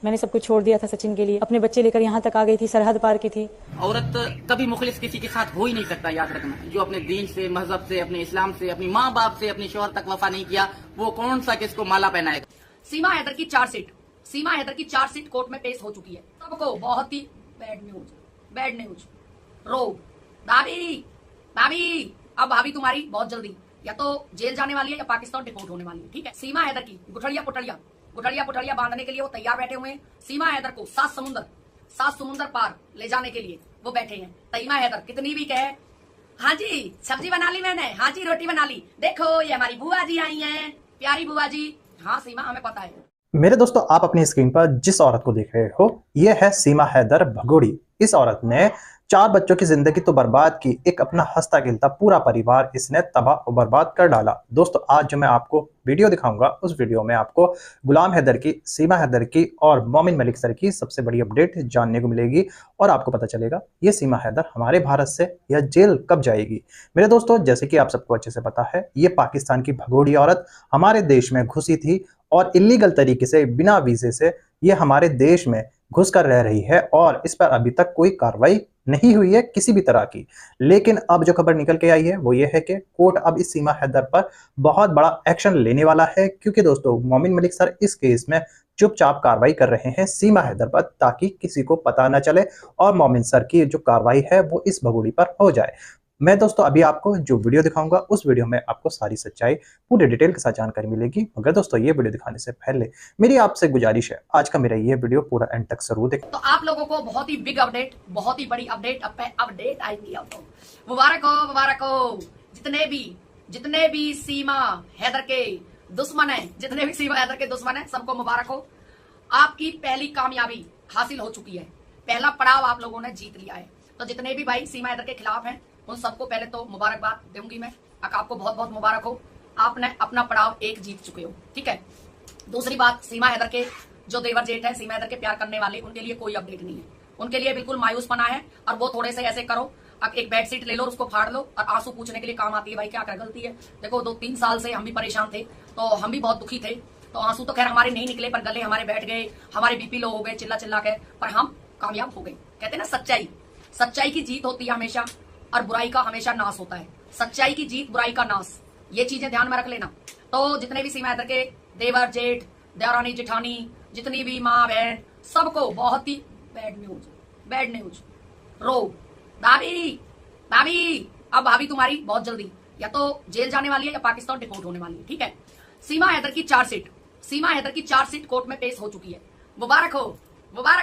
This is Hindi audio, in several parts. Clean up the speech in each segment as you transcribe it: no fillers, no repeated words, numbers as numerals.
मैंने सब कुछ छोड़ दिया था सचिन के लिए, अपने बच्चे लेकर यहाँ तक आ गई थी, सरहद पार की थी। औरत कभी मुखलिस किसी के साथ हो ही नहीं सकता, याद रखना। जो अपने दीन से, मजहब से, अपने इस्लाम से, अपनी माँ बाप से, अपने शोहर तक वफा नहीं किया, वो कौन सा किसको माला पहनाएगा। सीमा हैदर की चार्जशीट कोर्ट में पेश हो चुकी है। सबको बहुत ही बैड न्यूज। रो भाभी अब भाभी तुम्हारी बहुत जल्दी या तो जेल जाने वाली है या पाकिस्तान डिपोर्ट होने वाली है, ठीक है। सीमा हैदर की गुठलिया पुठलिया बांधने के लिए वो तैयार बैठे हुए हैं। सीमा हैदर को सात समुंदर पार ले जाने के लिए वो बैठे हैं। सीमा हैदर कितनी भी कहे, हाँ जी सब्जी बना ली मैंने, हाँ जी रोटी बना ली, देखो ये हमारी बुआ जी आई हैं, प्यारी बुआ जी। हाँ सीमा हमें पता है। मेरे दोस्तों, आप अपनी स्क्रीन पर जिस औरत को देख रहे हो, यह है सीमा हैदर भगोड़ी। इस औरत ने 4 बच्चों की जिंदगी तो बर्बाद की, एक अपना हंसता खेलता पूरा परिवार इसने तबाह और बर्बाद कर डाला। दोस्तों, आज जो मैं आपको वीडियो दिखाऊंगा, उस वीडियो में आपको गुलाम हैदर की, सीमा हैदर की और मोमिन मलिक सर की सबसे बड़ी अपडेट जानने को मिलेगी और आपको पता चलेगा ये सीमा हैदर हमारे भारत से या जेल कब जाएगी। मेरे दोस्तों, जैसे कि आप सबको अच्छे से पता है, ये पाकिस्तान की भगोड़ी औरत हमारे देश में घुसी थी और इलीगल तरीके से, बिना वीजे से ये हमारे देश में घुस कर रह रही है और इस पर अभी तक कोई कार्रवाई नहीं हुई है किसी भी तरह की। लेकिन अब जो खबर निकल के आई है वो ये है कि कोर्ट अब इस सीमा हैदर पर बहुत बड़ा एक्शन लेने वाला है, क्योंकि दोस्तों मोमिन मलिक सर इस केस में चुपचाप कार्रवाई कर रहे हैं सीमा हैदर पर, ताकि किसी को पता न चले और मोमिन सर की जो कार्रवाई है वो इस भगोड़ी पर हो जाए। मैं दोस्तों अभी आपको जो वीडियो दिखाऊंगा, उस वीडियो में आपको सारी सच्चाई पूरी डिटेल के साथ जानकारी मिलेगी। मगर दोस्तों, ये वीडियो दिखाने से पहले मेरी आपसे गुजारिश है, आज का मेरा ये वीडियो पूरा एंड तक जरूर देखें। तो आप लोगों को बहुत ही बिग अपडेट, बहुत ही बड़ी अपडेट आएगी आपको। मुबारक हो जितने भी सीमा हैदर के दुश्मन है, सबको मुबारक हो। आपकी पहली कामयाबी हासिल हो चुकी है, पहला पड़ाव आप लोगों ने जीत लिया है। तो जितने भी भाई सीमा हैदर के खिलाफ हैं, उन सबको पहले तो मुबारकबाद दूंगी मैं, आपको बहुत बहुत मुबारक हो, आपने अपना पड़ाव 1 जीत चुके हो, ठीक है। दूसरी बात, सीमा हैदर के जो देवर जेठ है, सीमा हैदर के प्यार करने वाले, उनके लिए कोई अपडेट नहीं है, उनके लिए बिल्कुल मायूस पना है। और वो थोड़े से ऐसे करो, एक बेडशीट ले लो, उसको फाड़ लो और आंसू पूछने के लिए काम आती है। भाई क्या गलती है, देखो 2-3 साल से हम भी परेशान थे, तो हम भी बहुत दुखी थे, तो आंसू तो खैर हमारे नहीं निकले, पर गले हमारे बैठ गए, हमारे बीपी लो हो गए चिल्ला के, पर हम कामयाब हो गए। कहते ना सच्चाई की जीत होती है हमेशा, और बुराई का हमेशा नाश होता है। सच्चाई की जीत, बुराई का नाश, ये चीजें ध्यान में रख लेना। तो जितने भी सीमा हैदर के देवर जेठ, देवरानी जेठानी, जितनी भी माँ बहन, सबको बहुत ही बैड न्यूज। रो भाभी अब भाभी तुम्हारी बहुत जल्दी या तो जेल जाने वाली है या पाकिस्तान डिपोर्ट होने वाली है, ठीक है। सीमा हैदर की चार्जशीट कोर्ट में पेश हो चुकी है। मुबारक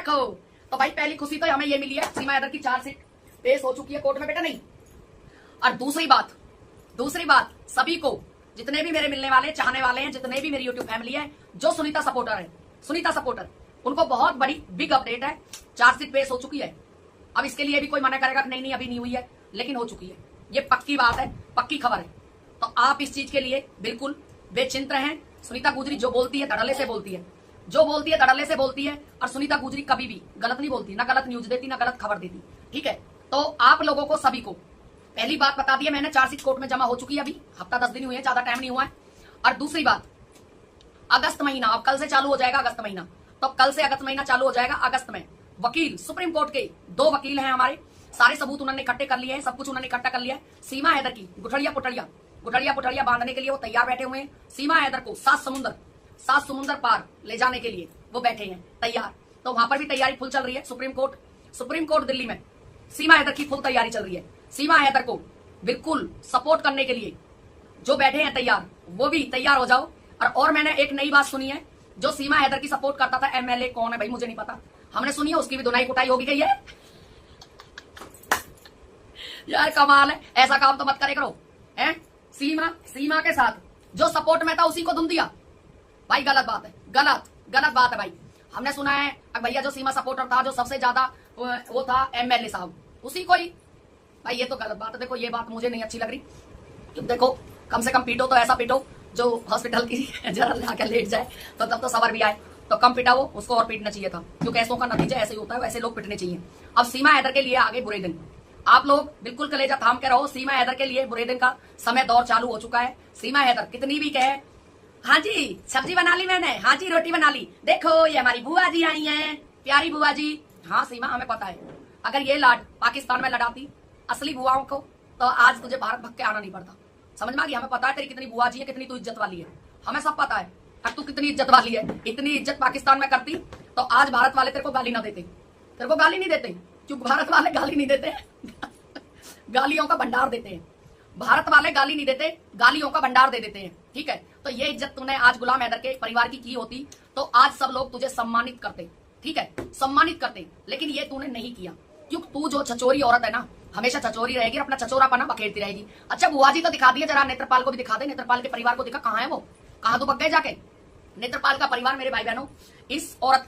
हो। तो भाई पहली खुशी तो हमें ये मिली है, सीमा हैदर की चार्जशीट पेश हो चुकी है कोर्ट में, बेटा नहीं। और दूसरी बात सभी को, जितने भी मेरे मिलने वाले, चाहने वाले हैं, जितने भी मेरी यूट्यूब फैमिली है, जो सुनीता सपोर्टर, उनको बहुत बड़ी बिग अपडेट है, चार्जशीट पेश हो चुकी है। अब इसके लिए भी कोई मना करेगा कि नहीं अभी नहीं हुई है, लेकिन हो चुकी है, ये पक्की बात है, पक्की खबर है। तो आप इस चीज के लिए बिल्कुल बेचिंत रहें। सुनीता गुजरी जो बोलती है धड़ल्ले से बोलती है, और सुनीता गुजरी कभी भी गलत नहीं बोलती, ना गलत न्यूज देती, ना गलत खबर देती, ठीक है। तो आप लोगों को सभी को पहली बात बता दी है मैंने, चार्जशीट कोर्ट में जमा हो चुकी है, अभी हफ्ता 10 दिन हुए हैं, ज्यादा टाइम नहीं हुआ है। और दूसरी बात, अगस्त महीना, अब कल से चालू हो जाएगा अगस्त महीना, तो कल से अगस्त महीना चालू हो जाएगा। अगस्त में वकील, सुप्रीम कोर्ट के 2 वकील हैं हमारे, सारे सबूत उन्होंने इकट्ठे कर लिए हैं, सब कुछ उन्होंने इकट्ठा कर लिया है। सीमा हैदर की गुठलिया पुठलिया बांधने के लिए वो तैयार बैठे हुए हैं। सीमा हैदर को 7 समुंदर पार ले जाने के लिए वो बैठे हैं तैयार। तो वहां पर भी तैयारी फुल चल रही है। सुप्रीम कोर्ट दिल्ली में सीमा हैदर की फुल तैयारी चल रही है। सीमा हैदर को बिल्कुल सपोर्ट करने के लिए जो बैठे हैं तैयार, वो भी तैयार हो जाओ। और मैंने एक नई बात सुनी है, जो सीमा हैदर की सपोर्ट करता था, एमएलए कौन है भाई मुझे नहीं पता, हमने सुनी है, उसकी भी धुनाई कुटाई होगी गई है। यार कमाल है, ऐसा काम तो मत करे करो, हैं? सीमा के साथ जो सपोर्ट में था उसी को दुम दिया भाई, गलत बात है, गलत बात है भाई। हमने सुना है भैया जो सीमा सपोर्टर था, जो सबसे ज्यादा वो था एमएलए साहब, उसी को ही भाई, ये तो गलत बात है। देखो ये बात मुझे नहीं अच्छी लग रही। देखो कम से कम पीटो तो ऐसा पीटो जो हॉस्पिटल की जरा लाकर लेट जाए, तो तब तो सबर भी आए। तो कम पिटा वो, उसको और पीटना चाहिए था, क्योंकि ऐसों का नतीजा ऐसे ही होता है, वैसे लोग पिटने चाहिए। अब सीमा हैदर के लिए आगे बुरे दिन, आप लोग बिल्कुल कलेजा थाम के रहो। सीमा हैदर के लिए बुरे दिन का समय दौर चालू हो चुका है। सीमा हैदर कितनी भी कहे, हाँ जी सब्जी बना ली मैंने, हाँ जी रोटी बना ली। देखो ये हमारी बुआ जी आई हैं, प्यारी बुआ जी। हाँ सीमा हमें पता है, अगर ये लाड पाकिस्तान में लड़ाती असली बुआओं को तो आज तुझे भारत भग के आना नहीं पड़ता। समझ में आ गई? हमें पता है तेरी कितनी बुआ जी है, कितनी तू इज्जत वाली है, हमें सब पता है। अब तू कितनी इज्जत वाली है, इतनी इज्जत पाकिस्तान में करती तो आज भारत वाले तेरे को गाली ना देते। तेरे को गाली नहीं देते क्योंकि भारत वाले गाली नहीं देते गालियों का भंडार देते हैं। भारत वाले गाली नहीं देते, गालियों का भंडार दे देते हैं। ठीक है, तो ये इज्जत तूने आज गुलाम हैदर के परिवार की होती तो आज सब लोग तुझे सम्मानित करते। ठीक है, सम्मानित करते, लेकिन ये तूने नहीं किया क्योंकि तू जो छचोरी औरत है ना, हमेशा छचोरी रहेगी, अपना छचोरापना बखेरती रहेगी। अच्छा बुआ जी तो दिखा दिए, जरा नेत्रपाल को भी दिखा दे, नेत्रपाल के परिवार को दिखा, कहाँ है वो, कहाँ तो पक गए जाके। नेत्रपाल का परिवार मेरे भाई बहनों, इस औरत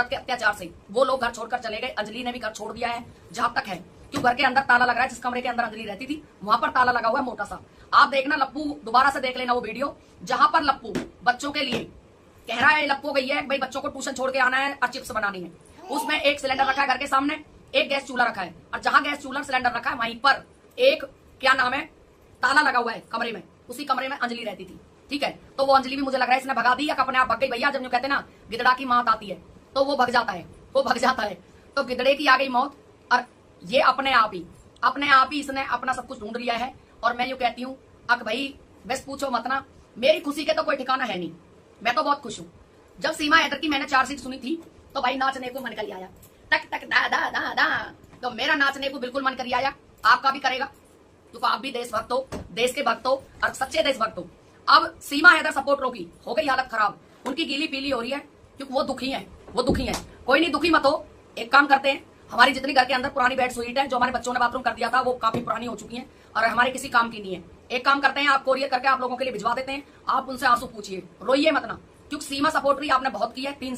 के अत्याचार से वो लोग घर छोड़कर चले गए। अंजलि ने भी घर छोड़ दिया है जहां तक है, क्यों घर के अंदर ताला लग रहा है। जिस कमरे के अंदर अंजलि रहती थी वहां पर ताला लगा हुआ है मोटा सा। आप देखना लप्पू, दोबारा से देख लेना वो वीडियो जहां पर लप्पू बच्चों के लिए कह रहा है, लप्पू गई है भाई बच्चों को ट्यूशन छोड़ के आना है और चिप्स बनानी है। उसमें एक सिलेंडर रखा है घर के सामने, एक गैस चूल्हा रखा है, और जहां गैस चूल्हा सिलेंडर रखा है वहीं पर एक क्या नाम है ताला लगा हुआ है कमरे में। उसी कमरे में अंजलि रहती थी। ठीक है, तो वो अंजलि भी मुझे लग रहा है इसने भगा दी या अपने आप भग गई। भैया जब कहते ना गिदड़ा की मौत आती है तो वो भग जाता है, वो भग जाता है। तो गिदड़े की आ गई मौत और ये अपने आप ही इसने अपना सब कुछ ढूंढ लिया है। और मैं यूं कहती हूँ अक भाई बस पूछो मत ना, मेरी खुशी के तो कोई ठिकाना है नहीं। मैं तो बहुत खुश हूँ। जब सीमा हैदर की मैंने चार्जशीट सुनी थी तो भाई नाचने को मन कर आया, टक टक दा दा दा दा। तो मेरा नाचने को बिल्कुल मन कर आया, आपका भी करेगा क्योंकि आप भी देशभक्त हो, देश के भक्त हो और सच्चे देशभक्त हो। अब सीमा हैदर सपोर्टरों की हो गई हालत खराब, उनकी गीली पीली हो रही है क्योंकि वो दुखी है, वो दुखी है। कोई नहीं, दुखी मत हो, एक काम करते हैं, हमारी जितनी घर के अंदर पुरानी बेड स्वीट है जो हमारे बच्चों ने बाथरूम कर दिया था वो काफी पुरानी हो चुकी है और हमारे किसी काम की नहीं है। एक काम करते हैं, आप कोरियर करके आप लोगों के लिए भिजवा देते हैं, आप उनसे आंसू पूछिए, रोइए मत ना, क्योंकि सीमा सपोर्टरी आपने बहुत की है। 3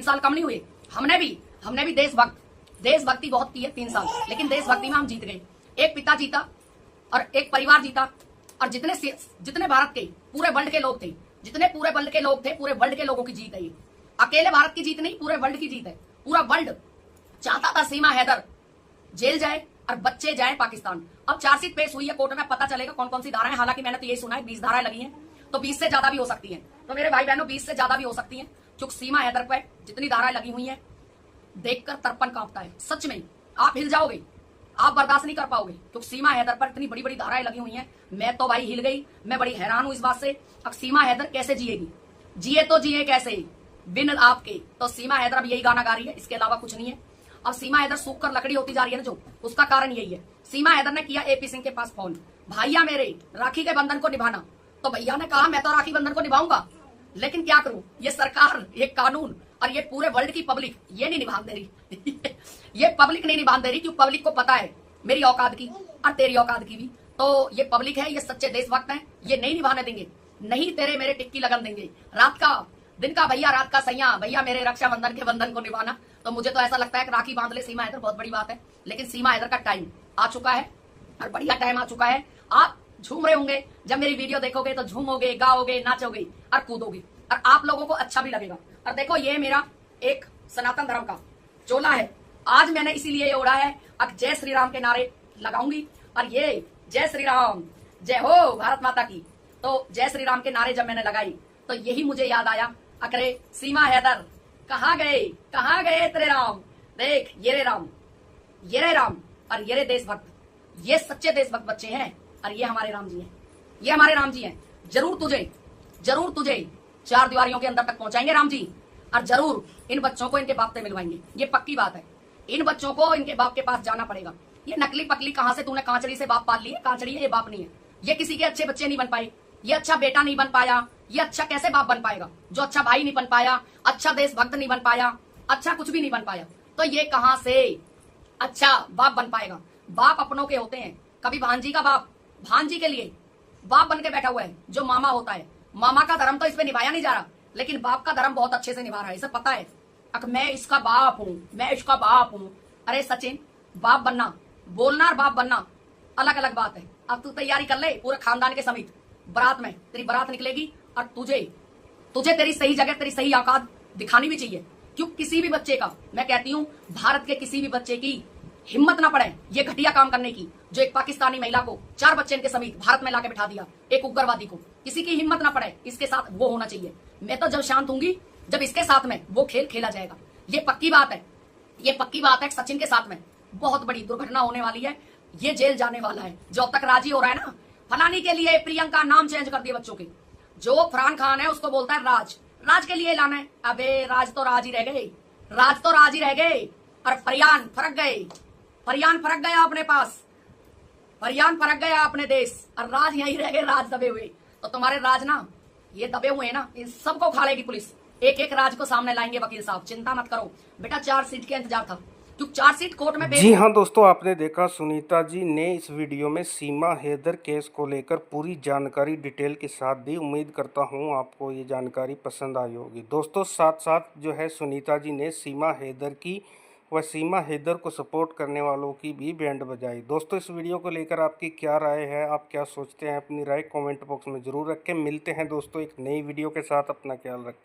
साल कम नहीं हुए। हमने भी देशभक्ति बहुत की है 3 साल, लेकिन देशभक्ति में हम जीत गए। एक पिता जीता और एक परिवार जीता और जितने भारत के पूरे वर्ल्ड के लोग थे, जितने पूरे वर्ल्ड के लोग थे, पूरे वर्ल्ड के लोगों की जीत है ये। अकेले भारत की जीत नहीं, पूरे वर्ल्ड की जीत है। पूरा वर्ल्ड चाहता था सीमा हैदर जेल जाए और बच्चे जाए पाकिस्तान। अब चार्जशीट पेश हुई है कोर्ट में, पता चलेगा कौन कौन सी धाराएं। हालांकि मैंने तो यही सुना है 20 धाराएं लगी हैं, तो 20 से ज्यादा भी हो सकती हैं। तो मेरे भाई बहनों 20 से ज्यादा भी हो सकती हैं, क्योंकि सीमा हैदर पर जितनी धाराएं लगी हुई हैं देखकर तर्पण कांपता है। सच में आप हिल जाओगे, आप बर्दाश्त नहीं कर पाओगे, क्योंकि सीमा हैदर पर इतनी बड़ी बड़ी धाराएं लगी हुई हैं। मैं तो भाई हिल गई, मैं बड़ी हैरान हूं इस बात से। अब सीमा हैदर कैसे जिएगी, जिए तो जिए कैसे बिन आपके। तो सीमा हैदर अब यही गाना गा रही है, इसके अलावा कुछ नहीं है। अब सीमा हैदर सूख कर लकड़ी होती जा रही है ना, जो उसका कारण यही है। सीमा हैदर ने किया एपी सिंह के पास फोन, भैया मेरे राखी के बंधन को निभाना। तो भैया ने कहा मैं तो राखी बंधन को निभाऊंगा, लेकिन क्या करूं, ये सरकार, ये कानून और ये पूरे वर्ल्ड की पब्लिक ये नहीं निभान दे रही ये पब्लिक नहीं निभान दे रही, क्योंकि पब्लिक को पता है मेरी औकात की और तेरी औकात की भी। तो ये पब्लिक है, ये सच्चे देशभक्त हैं, ये नहीं निभाने देंगे, नहीं तेरे मेरे टिक्की लगन देंगे। रात का दिन का भैया, रात का सैया भैया मेरे रक्षाबंधन के बंधन को निभाना। तो मुझे तो ऐसा लगता है कि राखी बांध ले सीमा हैदर, बहुत बड़ी बात है। लेकिन सीमा हैदर का टाइम आ चुका है और बढ़िया टाइम आ चुका है। आप झूम रहे होंगे, जब मेरी वीडियो देखोगे तो झूमोगे, गाओगे, नाचोगे और कूदोगे, और आप लोगों को अच्छा भी लगेगा। और देखो ये मेरा एक सनातन धर्म का चोला है, आज मैंने इसीलिए ओढ़ा है। अब जय श्री राम के नारे लगाऊंगी, और ये जय श्री राम, जय हो भारत माता की। तो जय श्री राम के नारे जब मैंने लगाई तो यही मुझे याद आया, अकरे सीमा हैदर कहाँ गए तेरे राम। देख ये रे राम और ये रे देशभक्त, ये सच्चे देशभक्त बच्चे हैं और ये हमारे राम जी हैं, ये हमारे राम जी हैं। जरूर तुझे 4 दीवारियों के अंदर तक पहुंचाएंगे राम जी, और जरूर इन बच्चों को इनके बाप से मिलवाएंगे। ये पक्की बात है, इन बच्चों को इनके बाप के पास जाना पड़ेगा। ये नकली पकली कहां से तूने कांचड़ी से बाप पाल लिए, कांचड़ी है ये बाप नहीं है। ये किसी के अच्छे बच्चे नहीं बन पाए, ये अच्छा बेटा नहीं बन पाया, ये अच्छा कैसे बाप बन पाएगा जो अच्छा भाई नहीं बन पाया, अच्छा देशभक्त नहीं बन पाया, अच्छा कुछ भी नहीं बन पाया। तो ये कहां से अच्छा बाप बन पाएगा। बाप अपनों के होते हैं, कभी भांजी का बाप भांजी के लिए बाप बन के बैठा हुआ है जो मामा होता है। मामा का धर्म तो इस पे निभाया नहीं जा रहा, लेकिन बाप का धर्म बहुत अच्छे से निभा रहा है, इसे पता है। मैं इसका बाप हूँ, अरे सचिन बाप बनना, बोलना और बाप बनना अलग अलग बात है। अब तू तैयारी कर ले पूरे खानदान के समेत, बारात में तेरी बारात निकलेगी और तुझे तेरी सही जगह, तेरी सही औकात दिखानी भी चाहिए। क्यों किसी भी बच्चे का, मैं कहती हूँ भारत के किसी भी बच्चे की हिम्मत ना पड़े ये घटिया काम करने की, जो एक पाकिस्तानी महिला को 4 बच्चे इनके समेत भारत में लाके बिठा दिया, एक उग्रवादी को, किसी की हिम्मत ना पड़े, इसके साथ वो होना चाहिए। मैं तो जब शांत होंगी जब इसके साथ में वो खेल खेला जाएगा। ये पक्की बात है, ये पक्की बात है। सचिन के साथ में बहुत बड़ी दुर्घटना होने वाली है, ये जेल जाने वाला है। जो अब तक राजी हो रहा है ना, फलानी के लिए प्रियंका नाम चेंज कर दिए बच्चों के, जो फरहान खान है उसको बोलता है राज, राज के लिए लाना है। अबे राज तो राज ही रह गए, राज तो राज ही रह गए, और फरियान फरक गए, फरियान फरक गया अपने पास, फरियान फरक गया अपने देश, और राज यहीं रह गए, राज दबे हुए। तो तुम्हारे राज ना ये दबे हुए हैं ना, इन सबको खा लेगी पुलिस, एक एक राज को सामने लाएंगे वकील साहब, चिंता मत करो बेटा। 4 सीट के इंतजार था, क्योंकि 4 सीट कोर्ट में जी हाँ दोस्तों, आपने देखा सुनीता जी ने इस वीडियो में सीमा हैदर केस को लेकर पूरी जानकारी डिटेल के साथ दी। उम्मीद करता हूँ आपको ये जानकारी पसंद आई होगी। दोस्तों साथ साथ जो है सुनीता जी ने सीमा हैदर की व सीमा हैदर को सपोर्ट करने वालों की भी बैंड बजाई। दोस्तों इस वीडियो को लेकर आपकी क्या राय है, आप क्या सोचते हैं, अपनी राय कमेंट बॉक्स में ज़रूर रखें। मिलते हैं दोस्तों एक नई वीडियो के साथ, अपना ख्याल रखें।